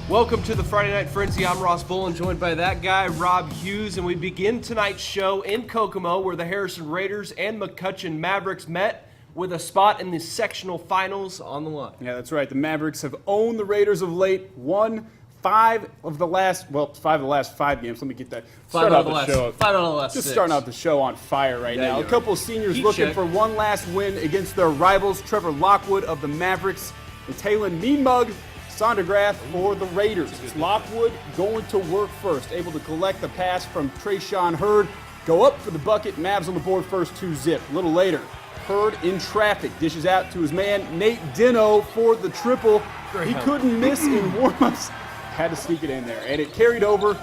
Welcome to the Friday Night Frenzy. I'm Ross Bullen, joined by that guy, Rob Hughes, and we begin tonight's show in Kokomo, where the Harrison Raiders and McCutcheon Mavericks met with a spot in the sectional finals on the line. Yeah, that's right. The Mavericks have owned the Raiders of late, won five of the last 5 games. Let me get that. Five out of the last Just six. starting out the show on fire right now. A couple of seniors Heat looking check. for one last win against their rivals, Trevor Lockwood of the Mavericks and Talon Meanmug Sondergrath for the Raiders. Lockwood going to work first, able to collect the pass from Trayshawn Hurd, go up for the bucket, Mavs on the board first, 2-zip. A little later, Hurd in traffic, dishes out to his man Nate Dino for the triple. He couldn't miss in warm-ups, had to sneak it in there, and it carried over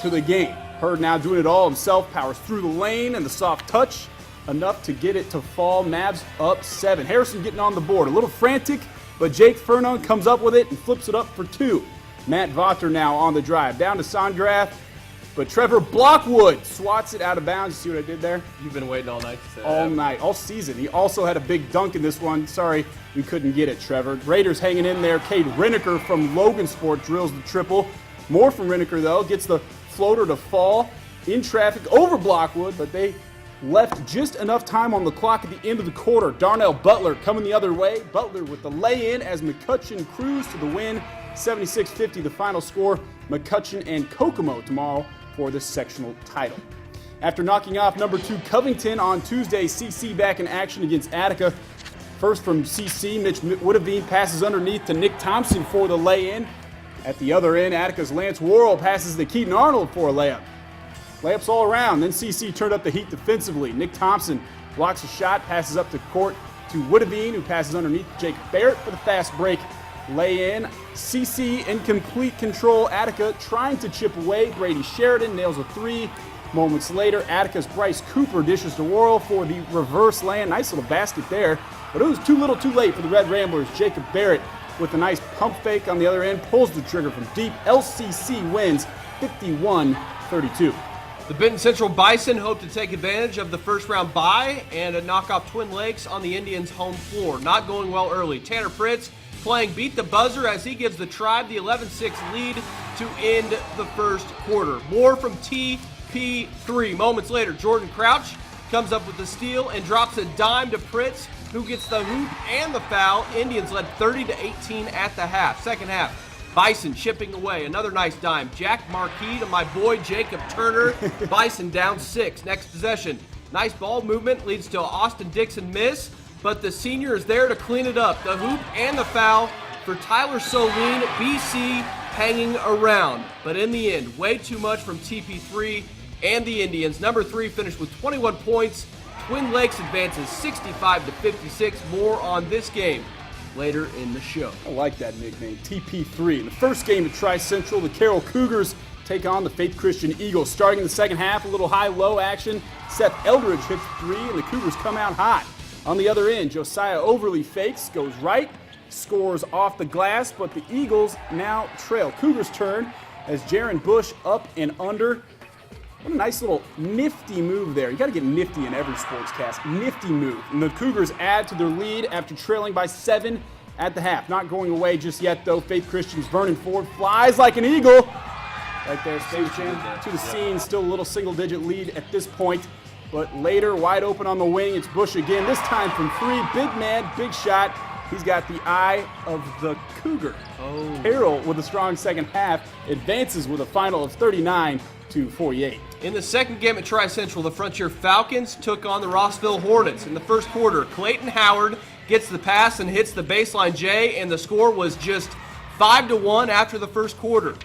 to the game. Hurd now doing it all himself, powers through the lane and the soft touch, enough to get it to fall. Mavs up 7. Harrison getting on the board, a little frantic, but Jake Furnon comes up with it and flips it up for 2. Matt Votter now on the drive, down to Songrath, but Trevor Blockwood swats it out of bounds. See what I did there? You've been waiting all night to say that. All night, all season. He also had a big dunk in this one. Sorry, we couldn't get it, Trevor. Raiders hanging in there. Cade Reniker from Logansport drills the triple. More from Reniker, though. Gets the floater to fall in traffic over Blockwood, but they left just enough time on the clock at the end of the quarter. Darnell Butler coming the other way. Butler with the lay-in as McCutcheon cruised to the win. 76-50 the final score. McCutcheon and Kokomo tomorrow for the sectional title. After knocking off number 2 Covington on Tuesday, CC back in action against Attica. First from CC, Mitch Woodavine passes underneath to Nick Thompson for the lay-in. At the other end, Attica's Lance Worrell passes to Keaton Arnold for a layup. Layups all around. Then CC turned up the heat defensively. Nick Thompson blocks a shot, passes up the court to Woodavine, who passes underneath Jake Barrett for the fast break. Lay in. CC in complete control. Attica trying to chip away. Brady Sheridan nails a 3. Moments later, Attica's Bryce Cooper dishes to Worrell for the reverse lay-in. Nice little basket there, but it was too little too late for the Red Ramblers. Jacob Barrett with a nice pump fake on the other end, pulls the trigger from deep. LCC wins 51-32. The Benton Central Bison hope to take advantage of the first-round bye and knock off Twin Lakes on the Indians' home floor. Not going well early. Tanner Pritz playing beat the buzzer as he gives the Tribe the 11-6 lead to end the first quarter. More from TP3. Moments later, Jordan Crouch comes up with the steal and drops a dime to Pritz, who gets the hoop and the foul. Indians led 30-18 at the half. Second half, Bison chipping away. Another nice dime. Jack Marquis to my boy Jacob Turner. Bison down 6. Next possession. Nice ball movement leads to Austin Dixon miss, but the senior is there to clean it up. The hoop and the foul for Tyler Soline. BC hanging around. But in the end, way too much from TP3 and the Indians. Number 3 finished with 21 points. Twin Lakes advances 65-56. More on this game later in the show. I like that nickname, TP3. In the first game at Tri-Central, the Carroll Cougars take on the Faith Christian Eagles. Starting in the second half, a little high-low action. Seth Eldridge hits 3, and the Cougars come out hot. On the other end, Josiah Overly fakes, goes right, scores off the glass, but the Eagles now trail. Cougars turn as Jaron Bush up and under. What a nice little nifty move there. You got to get nifty in every sportscast. Nifty move. And the Cougars add to their lead after trailing by 7 at the half. Not going away just yet, though. Faith Christian's Vernon Ford flies like an eagle. Right there, Stage to the scene. Still a little single-digit lead at this point. But later, wide open on the wing, it's Bush again. This time from 3. Big man, big shot. He's got the eye of the Cougar. Carroll, with a strong second half, advances with a final of 39-48. In the second game at Tri-Central, the Frontier Falcons took on the Rossville Hornets. In the first quarter, Clayton Howard gets the pass and hits the baseline J, and the score was just 5-1 after the first quarter.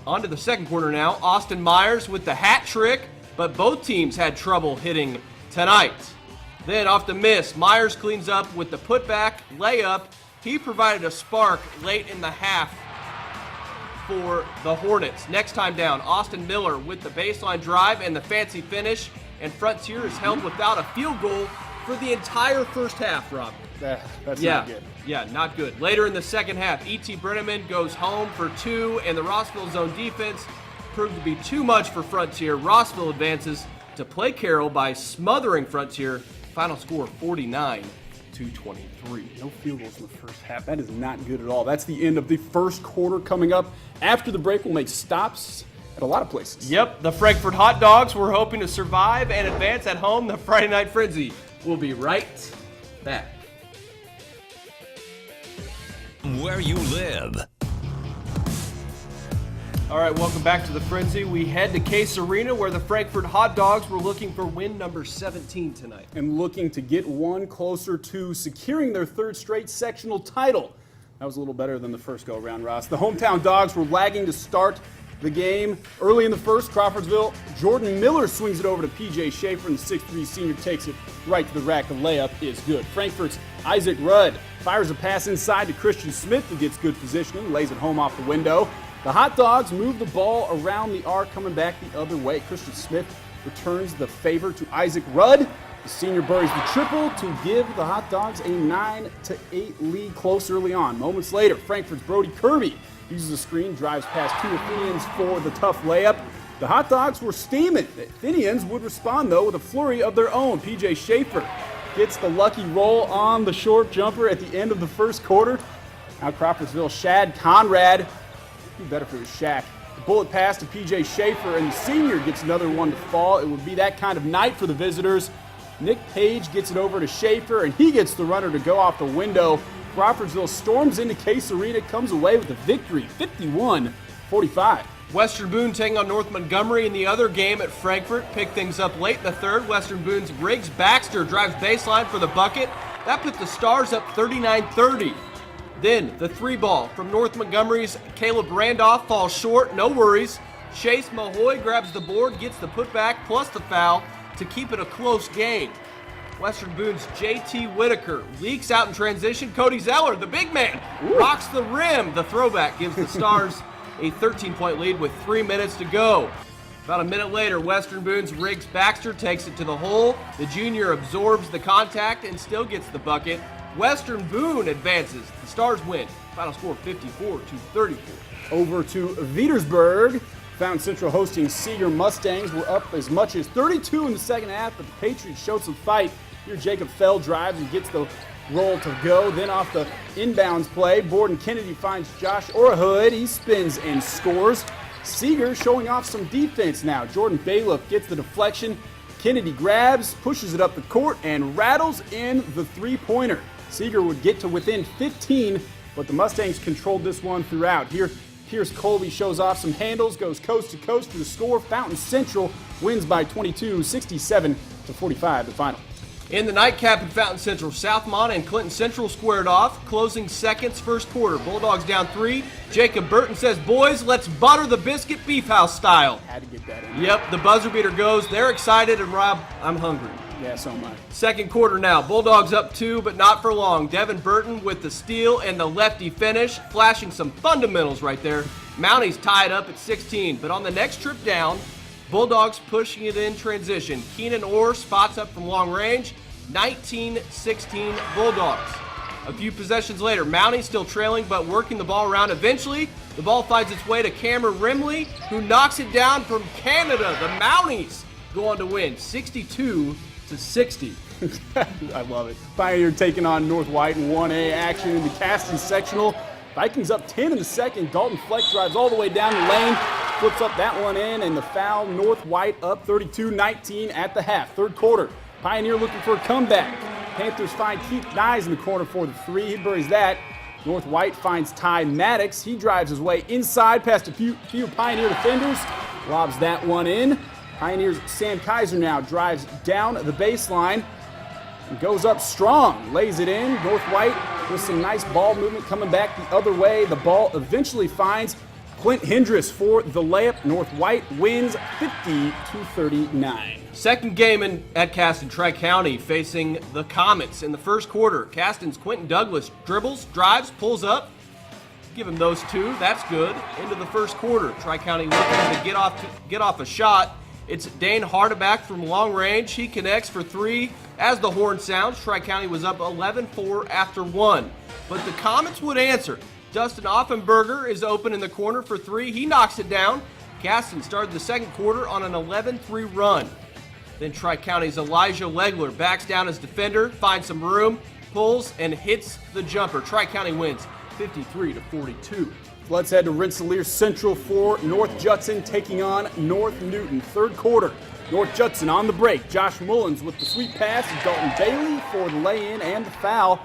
On to the second quarter now. Austin Myers with the hat trick, but both teams had trouble hitting tonight. Then off the miss, Myers cleans up with the putback layup. He provided a spark late in the half for the Hornets. Next time down, Austin Miller with the baseline drive and the fancy finish, and Frontier is held without a field goal for the entire first half, Rob. That's not good. Yeah, not good. Later in the second half, E.T. Brenneman goes home for 2, and the Rossville zone defense proved to be too much for Frontier. Rossville advances to play Carroll by smothering Frontier. Final score 49-38. 23. No field goals in the first half. That is not good at all. That's the end of the first quarter. Coming up after the break, we'll make stops at a lot of places. Yep, the Frankfurt Hot Dogs were hoping to survive and advance at home. The Friday Night Frenzy will be right back. Where you live. All right, welcome back to the Frenzy. We head to Case Arena where the Frankfurt Hot Dogs were looking for win number 17 tonight. And looking to get one closer to securing their third straight sectional title. That was a little better than the first go-around, Ross. The hometown Dogs were lagging to start the game. Early in the first, Crawfordsville, Jordan Miller swings it over to P.J. Schaefer, and the 6'3 senior takes it right to the rack. The layup is good. Frankfurt's Isaac Rudd fires a pass inside to Christian Smith, who gets good positioning, lays it home off the window. The Hot Dogs move the ball around the arc, coming back the other way. Christian Smith returns the favor to Isaac Rudd. The senior buries the triple to give the Hot Dogs a 9-8 lead close early on. Moments later, Frankfurt's Brody Kirby uses a screen, drives past two Athenians for the tough layup. The Hot Dogs were steaming. The Athenians would respond, though, with a flurry of their own. P.J. Schaefer gets the lucky roll on the short jumper at the end of the first quarter. Now Crawfordsville, Shad Conrad. Be better if it was Shaq. The bullet pass to P.J. Schaefer, and the senior gets another one to fall. It would be that kind of night for the visitors. Nick Page gets it over to Schaefer, and he gets the runner to go off the window. Crawfordsville storms into Case Arena, comes away with a victory, 51-45. Western Boone taking on North Montgomery in the other game at Frankfurt. Picked things up late in the third. Western Boone's Riggs Baxter drives baseline for the bucket. That put the Stars up 39-30. Then the three ball from North Montgomery's Caleb Randolph falls short, no worries. Chase Mahoy grabs the board, gets the putback plus the foul to keep it a close game. Western Boone's JT Whitaker leaks out in transition. Cody Zeller, the big man, rocks the rim. The throwback gives the Stars a 13-point lead with 3 minutes to go. About a minute later, Western Boone's Riggs Baxter takes it to the hole. The junior absorbs the contact and still gets the bucket. Western Boone advances. The Stars win. Final score 54-34. Over to Vietersburg. Fountain Central hosting Seeger Mustangs were up as much as 32 in the second half, but the Patriots showed some fight. Here Jacob Fell drives and gets the roll to go. Then off the inbounds play, Borden Kennedy finds Josh Orahood. He spins and scores. Seeger showing off some defense now. Jordan Bailiff gets the deflection. Kennedy grabs, pushes it up the court, and rattles in the three-pointer. Seeger would get to within 15, but the Mustangs controlled this one throughout. Here, Pierce Colby shows off some handles, goes coast to coast for the score. Fountain Central wins by 22, 67-45, the final. In the nightcap in Fountain Central, Southmont and Clinton Central squared off. Closing seconds, first quarter. Bulldogs down 3. Jacob Burton says, boys, let's butter the biscuit beef house style. Had to get that in. Yep, the buzzer beater goes. They're excited, and Rob, I'm hungry. Yeah, so am I. Second quarter now. Bulldogs up 2, but not for long. Devin Burton with the steal and the lefty finish, flashing some fundamentals right there. Mounties tied up at 16, but on the next trip down, Bulldogs pushing it in transition. Keenan Orr spots up from long range. 19-16 Bulldogs. A few possessions later, Mounties still trailing but working the ball around. Eventually, the ball finds its way to Cameron Rimley, who knocks it down from Canada. The Mounties go on to win 62-60. I love it. Pioneer taking on North White in 1A action in the Caston sectional. Vikings up 10 in the second. Dalton Fleck drives all the way down the lane, flips up that one in, and the foul. North White up 32-19 at the half. Third quarter. Pioneer looking for a comeback. Panthers find Keith Nyes in the corner for the three. He buries that. North White finds Ty Maddox. He drives his way inside past a few Pioneer defenders. Lobs that one in. Pioneer's Sam Kaiser now drives down the baseline and goes up strong. Lays it in. North White with some nice ball movement coming back the other way. The ball eventually finds Clint Hendricks for the layup. North White wins 50-39. Second game at Caston, Tri-County facing the Comets in the first quarter. Caston's Quentin Douglas dribbles, drives, pulls up. Give him those two. That's good. Into the first quarter. Tri-County looking to get off a shot. It's Dane Hardeback from long range. He connects for 3 as the horn sounds. Tri-County was up 11-4 after 1. But the Comets would answer. Dustin Offenberger is open in the corner for 3. He knocks it down. Caston started the second quarter on an 11-3 run. Then Tri-County's Elijah Legler backs down his defender, finds some room. pulls and hits the jumper. Tri-County wins 53-42. Let's head to Rensselaer Central for North Judson taking on North Newton. Third quarter, North Judson on the break. Josh Mullins with the sweet pass. Dalton Bailey for the lay-in and the foul.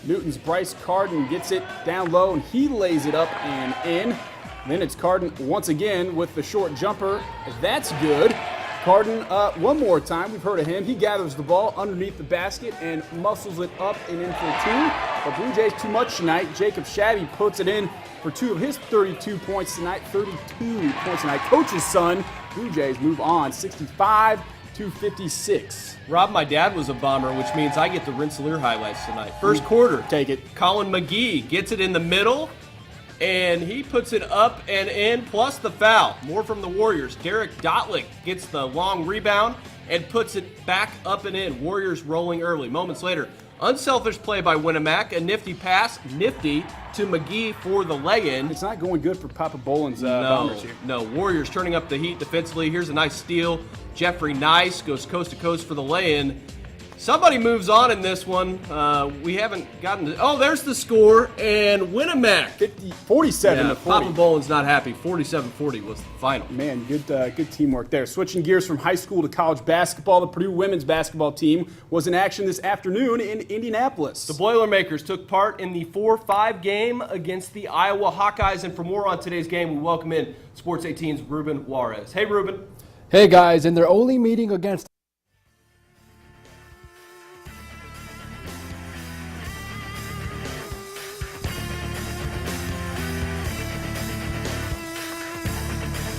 Newton's Bryce Carden gets it down low, and he lays it up and in. Then it's Carden once again with the short jumper. That's good. Carden, one more time, we've heard of him. He gathers the ball underneath the basket and muscles it up and in for two. But Blue Jays too much tonight. Jacob Shabby puts it in for two of his 32 points tonight. 32 points tonight. Coach's son, Blue Jays move on 65-56. Rob, my dad was a Bomber, which means I get the Rensselaer highlights tonight. First quarter. Take it. Colin McGee gets it in the middle, and he puts it up and in, plus the foul. More from the Warriors. Derek Dotlick gets the long rebound and puts it back up and in. Warriors rolling early. Moments later, unselfish play by Winamac. A nifty pass, nifty, to McGee for the lay-in. It's not going good for Papa Boland's Bombers here. No, Warriors turning up the heat defensively. Here's a nice steal. Jeffrey Nice goes coast to coast for the lay-in. Somebody moves on in this one. We haven't gotten to... Oh, there's the score. And Winamac. 47-40. Papa Boland's not happy. 47-40 was the final. Man, good teamwork there. Switching gears from high school to college basketball, the Purdue women's basketball team was in action this afternoon in Indianapolis. The Boilermakers took part in the 4-5 game against the Iowa Hawkeyes. And for more on today's game, we welcome in Sports 18's Ruben Juarez. Hey, Ruben. Hey, guys. In their only meeting against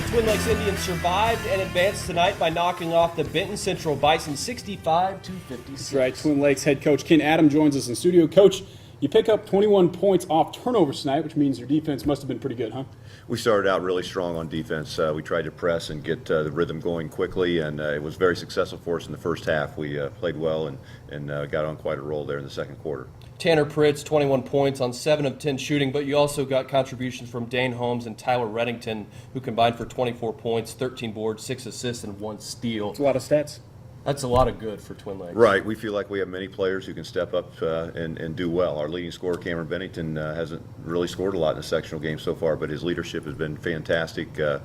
Twin Lakes Indians survived and advanced tonight by knocking off the Benton Central Bison 65-56. That's right. Twin Lakes head coach Ken Adam joins us in studio. Coach, you pick up 21 points off turnovers tonight, which means your defense must have been pretty good, huh? We started out really strong on defense. We tried to press and get the rhythm going quickly, and it was very successful for us in the first half. We played well and got on quite a roll there in the second quarter. Tanner Pritz, 21 points on 7 of 10 shooting, but you also got contributions from Dane Holmes and Tyler Reddington, who combined for 24 points, 13 boards, 6 assists, and 1 steal. That's a lot of stats. That's a lot of good for Twin Lakes. Right. We feel like we have many players who can step up and do well. Our leading scorer, Cameron Bennington, hasn't really scored a lot in the sectional game so far, but his leadership has been fantastic. A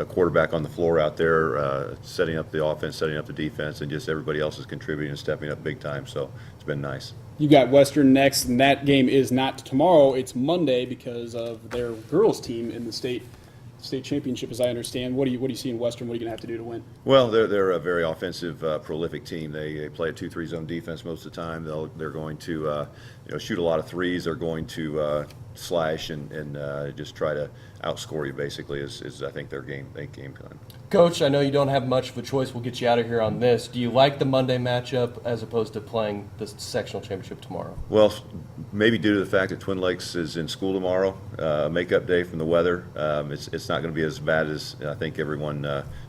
quarterback on the floor out there, setting up the offense, setting up the defense, and just everybody else is contributing and stepping up big time. So it's been nice. You got Western next, and that game is not tomorrow. It's Monday because of their girls team in the state championship, as I understand. What do you see in Western? What are you going to have to do to win? Well, they're a very offensive, prolific team. They play a 2-3 zone defense most of the time. They're going to shoot a lot of threes. They're going to slash and just try to outscore you. Basically, is I think their game plan. Coach, I know you don't have much of a choice. We'll get you out of here on this. Do you like the Monday matchup as opposed to playing the sectional championship tomorrow? Well, maybe due to the fact that Twin Lakes is in school tomorrow, makeup day from the weather, it's not going to be as bad as I think everyone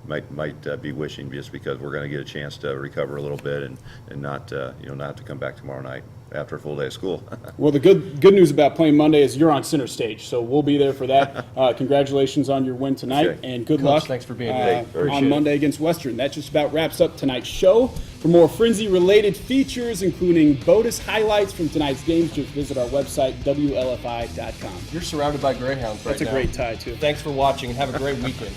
might be wishing, just because we're going to get a chance to recover a little bit and not have to come back tomorrow night after a full day of school. Well, the good news about playing Monday is you're on center stage, so we'll be there for that. Congratulations on your win tonight, Okay. and good Coach, luck. thanks for being here. On Monday against Western. That just about wraps up tonight's show. For more Frenzy-related features, including bonus highlights from tonight's games, just visit our website, WLFI.com. You're surrounded by Greyhounds right now. That's a great tie, too. Thanks for watching, and have a great weekend.